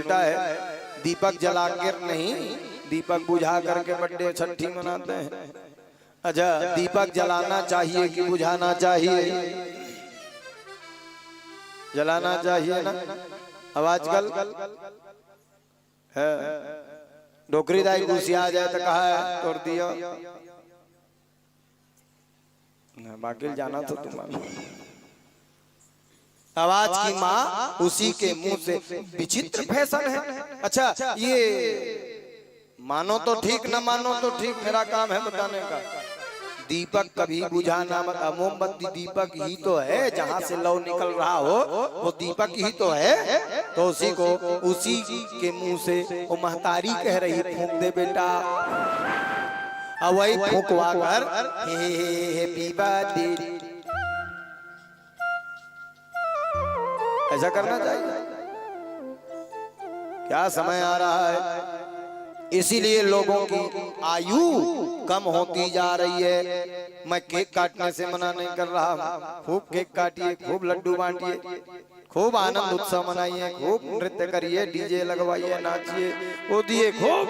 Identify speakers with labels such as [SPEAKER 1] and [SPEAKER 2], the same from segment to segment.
[SPEAKER 1] उल्टा है, दीपक जलाकर नहीं, दीपक बुझा करके बर्थडे छठी मनाते हैं। अच्छा, दीपक जलाना चाहिए कि बुझाना चाहिए? जलाना चाहिए ना। अब आजकल है डोकरी दाई घुसी आ जाए तो कहा है तोड़ दिया, बाकी जाना तो तुम्हारा। आवाज की माँ उसी के मुंह से विचित्र फैशन है। अच्छा, ये मानो तो ठीक, ना मानो तो ठीक, मेरा काम है बताने का। दीपक कभी बुझाना मत। मोमबत्ती दीपक ही तो है, जहां से लौ निकल रहा हो वो दीपक ही तो है। तो उसी को उसी के मुंह से वो महतारी कह रही फूंक दे बेटा, अब वही फूंकवा कर हैप्पी बर्थडे ऐसा करना चाहिए। क्या समय आ रहा है, इसीलिए लोगों की आयु कम होती जा रही है। मैं केक काटने से मना नहीं कर रहा, खूब केक काटिए, खूब लड्डू बांटिए, खूब आनंद उत्सव मनाइए, खूब नृत्य करिए, डीजे लगवाइए, नाचिए, कूदिए, खूब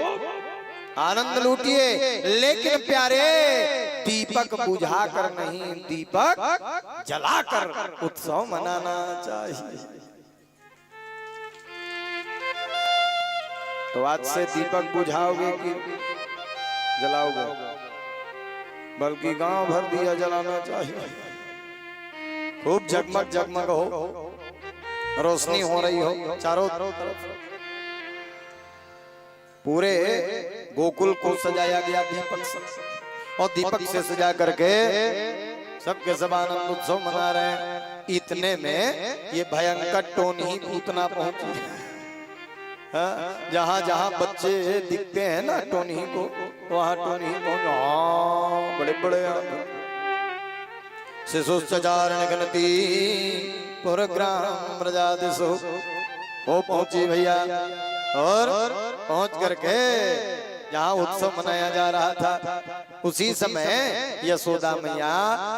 [SPEAKER 1] आनंद लूटिए, लेकिन प्यारे दीपक बुझाकर नहीं, दीपक जलाकर उत्सव मनाना चाहिए। तो आज से दीपक बुझाओगे कि जलाओगे? बल्कि गांव भर दिया जलाना चाहिए, खूब जगमग जगमग हो, रोशनी हो रही हो चारों तरफ। पूरे गोकुल को सजाया गया दीपक से, और दीपक से सजा करके सबके सब आनंद उत्सव मना रहे हैं। इतने में ये भयंकर टोनी पूतना पहुंची। जहां जहां बच्चे दिखते हैं ना टोनी को, वहां टोनी पहुंच। बड़े बड़े शिशुश्चारण गणती पुरग्राम प्रजादिशु वो पहुंची भैया। और पहुंच करके जहाँ उत्सव मनाया जा रहा था, उसी समय यशोदा मैया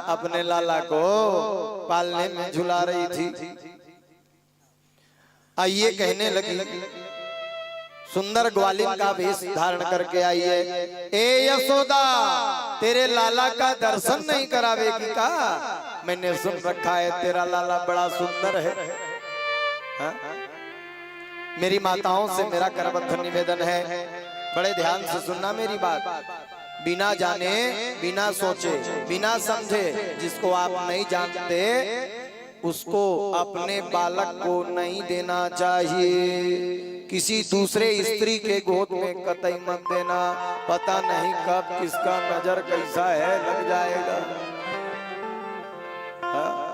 [SPEAKER 1] अपने लाला को पालने में झुला रही थी। आइए कहने लगी, सुंदर ग्वालिन का वेश धारण करके आई है। ए यशोदा, तेरे लाला का दर्शन नहीं करावेगी का? मैंने सुन रखा है तेरा लाला बड़ा सुंदर है। हा? मेरी माताओं से मेरा करबद्ध निवेदन है, बड़े ध्यान से सुनना मेरी बात। बिना जाने, बिना सोचे, बिना समझे, जिसको आप नहीं जानते उसको अपने बालक को नहीं देना चाहिए। किसी दूसरे स्त्री के गोद में कतई मत देना, पता नहीं कब किसका नजर कैसा है लग जाएगा।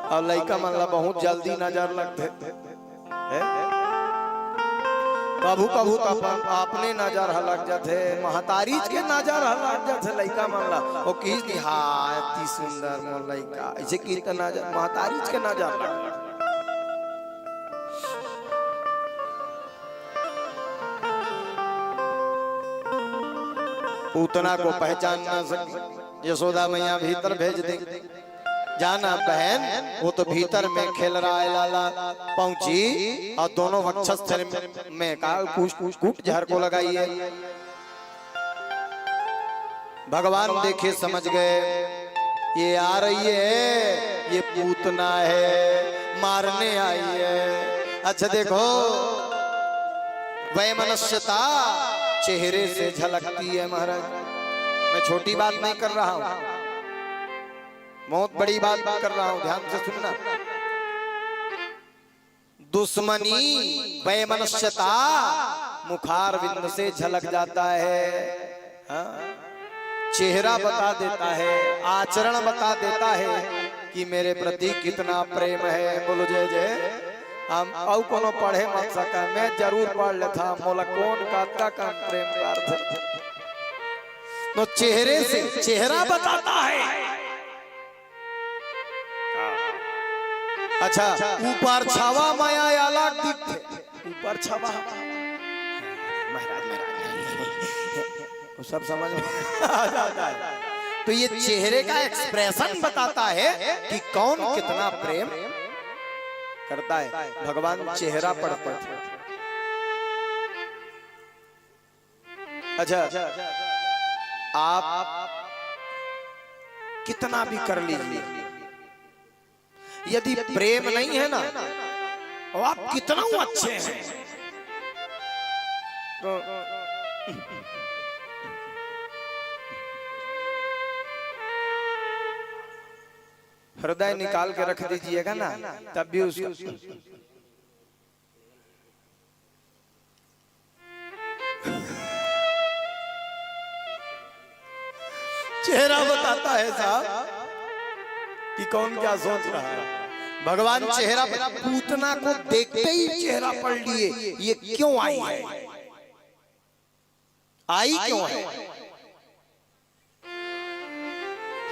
[SPEAKER 1] अब लड़का मतलब बहुत जल्दी नजर लगते है। कभू कभू तो अपने नजर लग जाते, महतारीज के नजर लग जाते लड़का मामला। वो किस दी हाँ इतनी सुंदर मोर लड़का, ऐसे की नजर महतारीज के नजर लग। पूतना को पहचान ना सकी, यशोदा मैया भीतर भेज दी, जाना बहन वो तो भीतर में खेल रहा है। लाला पहुंची और दोनों वक्षस्थल में कूट जहर को लगाई है। भगवान देखे समझ गए ये आ रही है, ये पूतना है, मारने आई है। अच्छा देखो, वैमनस्यता चेहरे से झलकती है महाराज। मैं छोटी बात नहीं कर रहा हूं, बहुत बड़ी बात कर रहा हूं, ध्यान से सुनना। दुश्मनी वैमनस्यता मुखार बिंद से झलक जाता है। चेहरा बता देता है, आचरण बता देता है कि मेरे प्रति कितना प्रेम है। बोलो जय जय। हम औ कोनो पढ़े मत सका, मैं जरूर पढ़ लेता मोला कौन का प्रेम का अर्थ। तो चेहरे से चेहरा बताता है। अच्छा, ऊपर छावा माया अलग दिखते, ऊपर छावा महाराज सब समझ में आ जाता है। तो ये चेहरे का एक्सप्रेशन बताता है कि कौन कितना प्रेम करता है। भगवान चेहरा पढ़ते थे। अच्छा, आप कितना भी कर लीजिए, यदि प्रेम नहीं है ना, और आप कितना अच्छे हैं तो हृदय निकाल के रख दीजिएगा ना, तब भी उसको चेहरा बताता है साहब कि कौन क्या सोच रहा है। भगवान चेहरा पूतना को देखते ही चेहरा पढ़ लिए, ये क्यों आई है, आई क्यों है,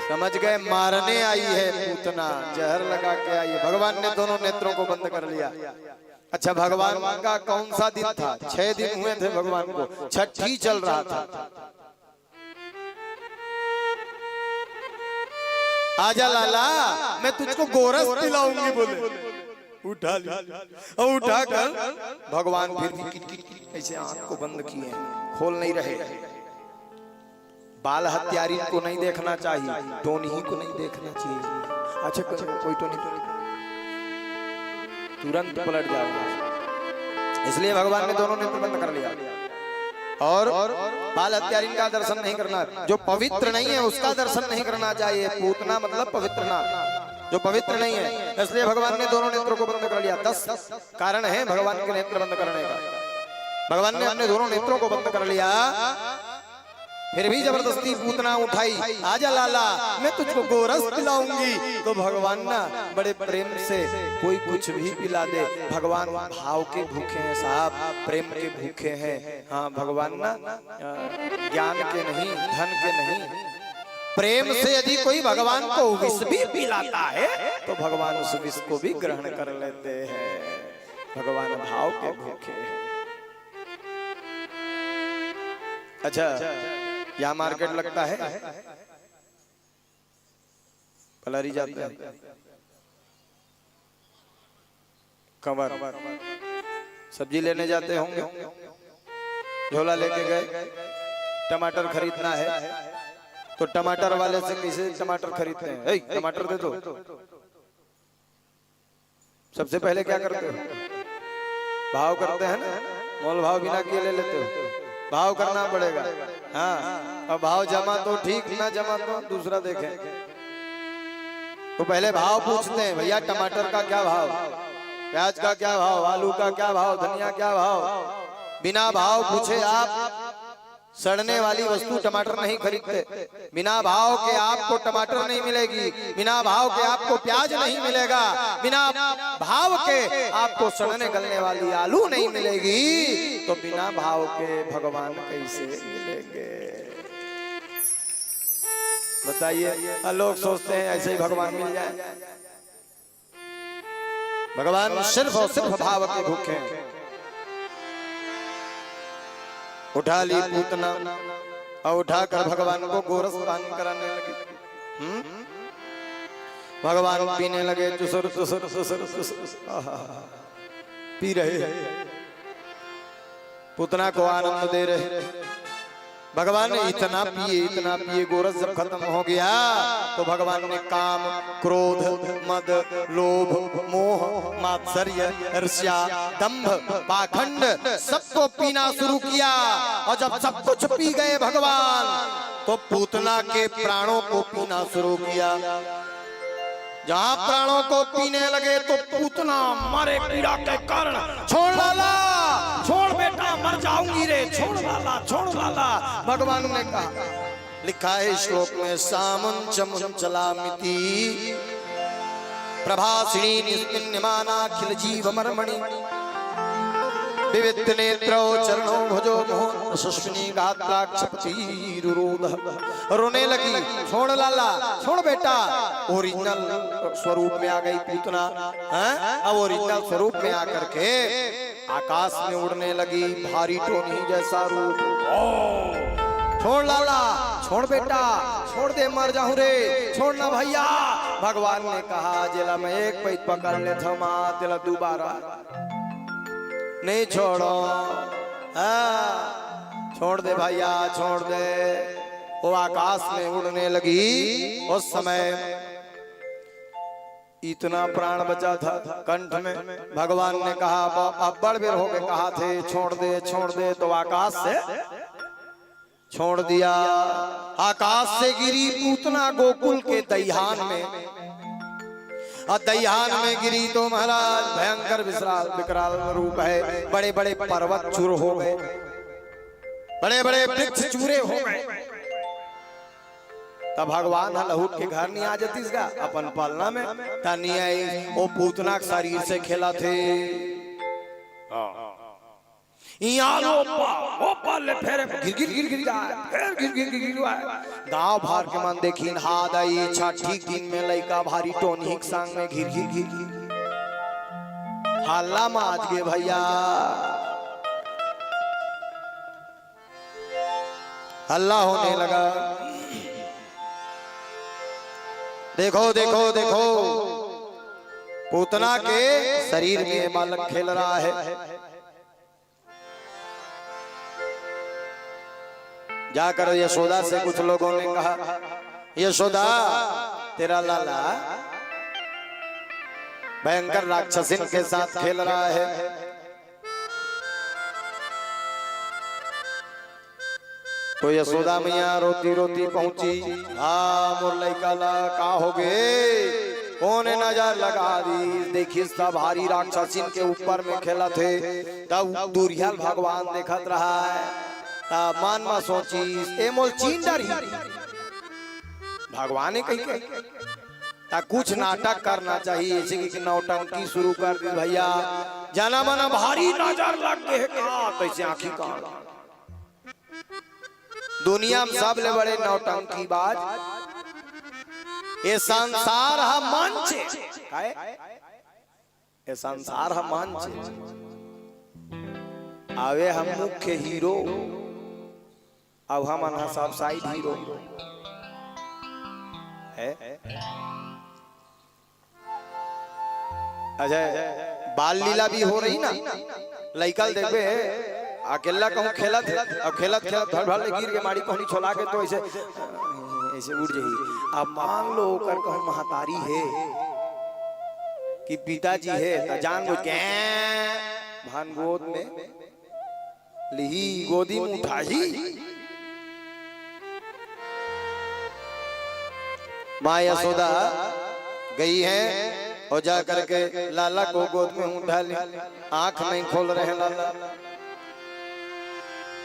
[SPEAKER 1] समझ गए, मारने आई है पूतना, जहर लगा के आई है। भगवान ने दोनों नेत्रों को बंद कर लिया। अच्छा, भगवान का कौन सा दिन था? 6 दिन हुए थे भगवान को, छठी चल रहा था। आजा लाला, मैं तुझको गोरस पिलाऊंगी बोले, उठा लिया और उठाकर भगवान फिर ऐसे आंख को बंद किए, खोल नहीं रहे। बाल हत्यारी को नहीं देखना चाहिए, टोनी ही को नहीं देखना चाहिए। अच्छा, कोई टोनी तुरंत पलट जाओगे, इसलिए भगवान ने दोनों नेत्र बंद कर लिया। और बाल हत्यारी का दर्शन नहीं करना, जो पवित्र नहीं है उसका दर्शन नहीं करना चाहिए। पूतना मतलब पवित्र ना, जो पवित्र नहीं है, इसलिए भगवान ने दोनों नेत्रों को बंद कर लिया। 10 कारण है भगवान के नेत्र बंद करने का। भगवान ने अपने दोनों नेत्रों को बंद कर लिया, फिर भी जबरदस्ती पूतना उठाई, आजा लाला मैं तुझको गोरस पिलाऊंगी। तो भगवान ना बड़े प्रेम से कोई कुछ भी पिला दे, भगवान भाव के भूखे हैं साहब, प्रेम के भूखे हैं। हाँ, भगवान ना ज्ञान के नहीं, धन के नहीं, प्रेम से यदि कोई भगवान को विष भी पिलाता है तो भगवान उस विष को भी ग्रहण कर लेते हैं। भगवान भाव के भूखे हैं। अच्छा, यहाँ मार्केट लगता है, पलारी जाते हैं, कंवर सब्जी लेने जाते होंगे, झोला लेके गए, टमाटर खरीदना है तो टमाटर वाले से कैसे टमाटर खरीदते हैं? ए, टमाटर दे दो। सबसे पहले क्या करते हो? भाव करते हैं ना, मोल भाव बिना किए ले लेते हो, भाव करना पड़ेगा। हाँ, अब भाव जमा तो ठीक, ना जमा तो दूसरा देखें। तो पहले भाव पूछते हैं, भैया टमाटर का क्या भाव, प्याज का क्या भाव, आलू का क्या भाव, धनिया क्या भाव। बिना भाव पूछे आप सड़ने वाली वस्तु टमाटर नहीं खरीदते। बिना भाव के आपको टमाटर नहीं मिलेगी, बिना भाव के आपको प्याज नहीं मिलेगा, बिना भाव के आपको सड़ने गलने वाली आलू नहीं मिलेगी। तो बिना भाव के भगवान कैसे मिलेंगे बताइए? लोग सोचते हैं ऐसे ही भगवान मिल जाए। भगवान सिर्फ और सिर्फ भाव के भूखे हैं। उठा ली पूतना और उठाकर भगवान को गोरस पान कराने लगी। भगवान पीने लगे, चुसर चुसर चुसर चुसर पी रहे, पूतना को आनंद दे रहे। भगवान ने इतना पिए, गोरस जब खत्म हो गया तो भगवान ने काम, क्रोध, मद, लोभ, मोह, मात्सर्य, ईर्ष्या, दंभ, पाखंड सबको पीना शुरू किया। और जब सब कुछ पी गए भगवान तो पूतना के प्राणों को पीना शुरू किया। जहां प्राणों को पीने लगे तो पूतना मरे पीड़ा के कारण, छोड़ लाला, छोड़ बेटा, मर जाऊंगी रे, छोड़ लाला, छोड़ लाला। भगवान ने कहा, लिखा है श्लोक में, सामुंचमुं चलामिति प्रभासिनी निस्मिन्यमानाखिल जीव मर्मणि विविध नेत्रो चरणो भजो मोहन सुष्मिनी गात्राक्षपतिरुरोध। रोने लगी, छोड़ लाला, छोड़ बेटा। ओरिजिनल स्वरूप में आ गई पूतना। अब ओरिजिनल स्वरूप में आकर के आकाश में उड़ने लगी, भारी टोनी जैसा रूप। छोड़ लाला, छोड़ बेटा, छोड़ दे, मर जाऊं रे, छोड़ना भैया। भगवान ने कहा, जिला में एक पैत पकड़ ले थमा, दिला दोबारा नहीं छोड़ो। छोड़ दे भैया छोड़ दे। वो आकाश में उड़ने लगी, उस समय इतना प्राण बचा था कंठ में। भगवान ने कहा अब बड़ बेर हो गए, कहा थे छोड़ दे तो आकाश से छोड़ दिया। आकाश से गिरी पूतना गोकुल के दहियान में, और दहियान में गिरी तो महाराज भयंकर विकराल रूप है। बड़े बड़े पर्वत चूर हो गए, बड़े बड़े वृक्ष चूरे हो गए। तब भगवान लहूट के घर नहीं आ जाती इसका अपन पालना में तानी आई। वो पूतना के शरीर से खेला थे, गाँव भार के मन देखी हाथ आई। छठी दिन में लइका भारी टोनी संग में घिर घिर घिर हल्ला माज गे भैया, हल्ला होने लगा। देखो देखो देखो पूतना के शरीर में बालक खेल रहा है। जाकर यशोदा से कुछ लोगों ने कहा, यशोदा तेरा लाला भयंकर राक्षसिन के साथ खेल रहा है। तो यशोदा मैया रोती रोती पहुंची, मोर लइका ला का हो गए, कौन नजर लगा दी। देखी सब भारी राक्षसिन के ऊपर में खेला थे। तब दुर्यल भगवान देखत रहा है। तब मन में सोची ए मोल चीन डरी भगवान ने कही के कुछ नाटक करना चाहिए, जैसे कि नौटंकी शुरू कर दी भैया। जना मना भारी नजर लग गए कैसे आंखी का। दुनिया में सबले बड़े नौटंकी बाज ये संसार है मंच, ये संसार है मंच, आवे हम मुख्य हीरो, अब हम सब साइड हीरो है। अच्छा बाल लीला भी हो रही ना, लइका देखे अकेला कहूँ खेलत है, अब खेलत खेलत धड़ धड़ गिर के मारी कहनी छोला के तो ऐसे ऐसे उड़ जाही। अब मान लो कर कहूँ महतारी है कि पिताजी है तो जान बुझ के भान गोद में ली, गोदी में उठाई। माँ यशोदा गई है और जा करके लाला को गोद में उठा ली। आंख नहीं खोल रहे लाला,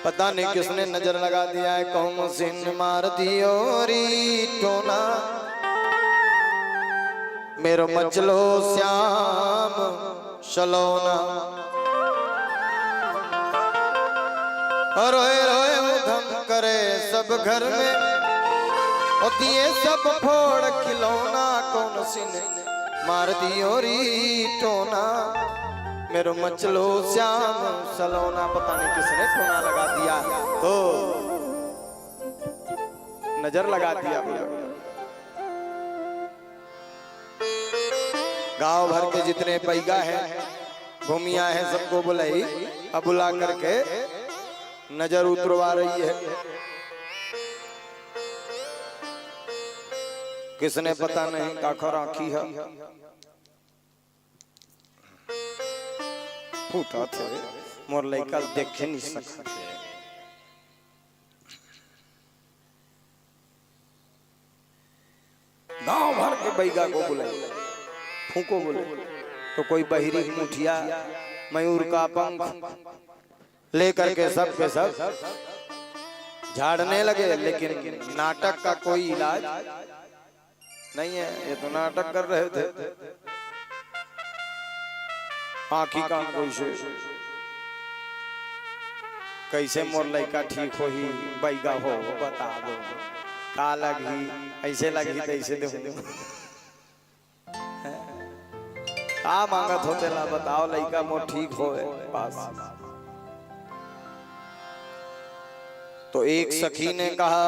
[SPEAKER 1] पता नहीं किसने नजर लगा दिया है। कहूँ सिन मार दियो री टोना, मेरो मचलो श्याम सलोना। रोए रोए उधम करे सब घर में, और दिए सब फोड़ खिलौना। कौन सिन मार दियो री टोना, मेरो मचलो श्याम सलोना। पता नहीं किसने टोना लगा दिया, तो नजर लगा दिया। गांव भर के जितने पैगा हैं भूमिया हैं सबको बुलाई, अब बुला करके नजर उतरवा रही है। किसने पता नहीं काखर आखी है फूटा थे मोर लइका देखे नहीं सकते। गांव भर के बैगा को बुलाए, फूको बोले तो कोई बहिरी मुठिया मयूर का पंख लेकर के सब के सब झाड़ने लगे। लेकिन नाटक का कोई इलाज नहीं है, ये तो नाटक कर रहे थे। आखी का कैसे मोर लइका ठीक हो ही बैगा हो बता दो, का लगी ऐसे लगी तैसे दे का मांगत होते ला बताओ, लइका मोर ठीक हो पास। तो एक सखी ने कहा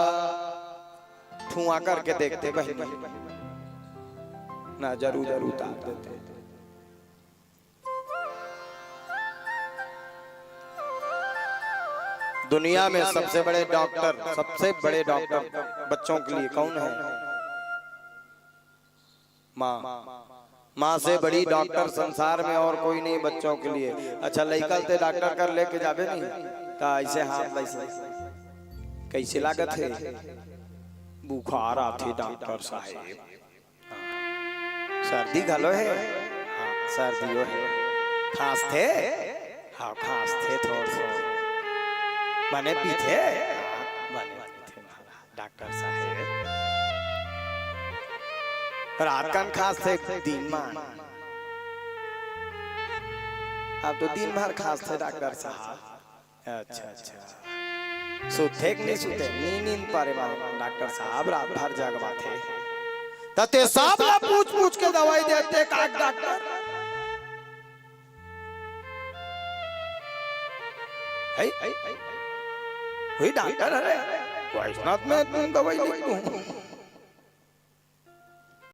[SPEAKER 1] ठुआ करके देखते बहनी ना, जरूर उतार देते। दुनिया में सबसे बड़े डॉक्टर बच्चों के लिए कौन है? माँ। माँ से बड़ी डॉक्टर संसार में और कोई नहीं बच्चों के लिए। अच्छा लइका ते डॉक्टर कर लेके जावे नहीं ता ऐसे हाथ ऐसे कैसे लागत है? बुखार आते डॉक्टर साहेब, सर्दी घलो है, हाँ सर्दियों है, खांसते, हाँ खांसते थोड़ा मने पीते, मने पीते डॉक्टर साहेब। रात कान खांसते दिन मान, अब तो दिन भर खांसते डॉक्टर साहब। अच्छा अच्छा सुते नहीं सुते नींद पारे डॉक्टर साहब रात भर जगवाते तते साहब ला पूछ पूछ के दवाई देते का डॉक्टर है वही डॉक्टर है वैष्णव में तुम दवाई लिख दूं